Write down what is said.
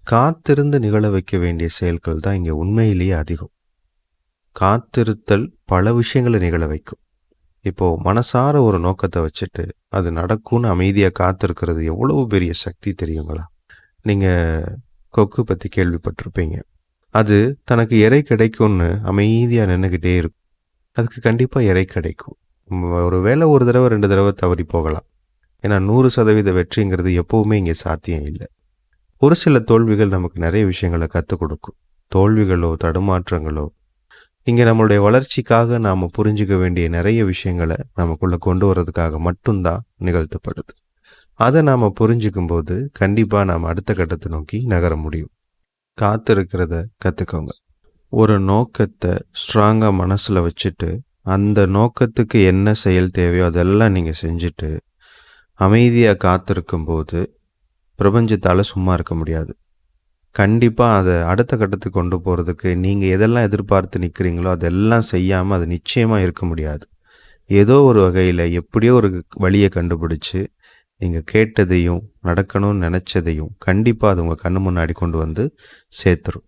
காத்திருந்து நிகழ வைக்க வேண்டிய செயல்கள் தான் இங்கே உண்மையிலேயே அதிகம். காத்திருத்தல் பல விஷயங்களை நிகழ வைக்கும். இப்போது மனசார ஒரு நோக்கத்தை வச்சுட்டு அது நடக்கும்னு அமைதியாக காத்திருக்கிறது எவ்வளவு பெரிய சக்தி தெரியுங்களா? நீங்கள் கொக்கு பற்றி கேள்விப்பட்டிருப்பீங்க. அது தனக்கு இறை கிடைக்கும்னு அமைதியாக நின்றுக்கிட்டே இருக்கும். அதுக்கு கண்டிப்பாக இறை கிடைக்கும். ஒரு வேளை ஒரு தடவை 2 தடவை தவறி போகலாம். ஏன்னா 100% வெற்றிங்கிறது எப்போவுமே இங்கே சாத்தியம் இல்லை. ஒரு சில தோல்விகள் நமக்கு நிறைய விஷயங்களை கற்றுக் கொடுக்கும். தோல்விகளோ தடுமாற்றங்களோ இங்கே நம்மளுடைய வளர்ச்சிக்காக நாம் புரிஞ்சிக்க வேண்டிய நிறைய விஷயங்களை நமக்குள்ளே கொண்டு வர்றதுக்காக மட்டும்தான் நிகழ்த்தப்படுது. அதை நாம் புரிஞ்சிக்கும் போது கண்டிப்பாக நாம் அடுத்த கட்டத்தை நோக்கி நகர முடியும். காத்திருக்கிறத கற்றுக்கோங்க. ஒரு நோக்கத்தை ஸ்ட்ராங்காக மனசில் வச்சுட்டு அந்த நோக்கத்துக்கு என்ன செயல் தேவையோ அதெல்லாம் நீங்கள் செஞ்சுட்டு அமைதியாக காத்திருக்கும்போது பிரபஞ்சத்தால் சும்மா இருக்க முடியாது. கண்டிப்பாக அதை அடுத்த கட்டத்துக்கு கொண்டு போகிறதுக்கு நீங்கள் எதெல்லாம் எதிர்பார்த்து நிற்கிறீங்களோ அதெல்லாம் செய்யாமல் அது நிச்சயமாக இருக்க முடியாது. ஏதோ ஒரு வகையில் எப்படியோ ஒரு வழியை கண்டுபிடிச்சி நீங்கள் கேட்டதையும் நடக்கணும்னு நினச்சதையும் கண்டிப்பாக அது உங்கள் கண்ணு முன்னாடி கொண்டு வந்து சேர்த்துரும்.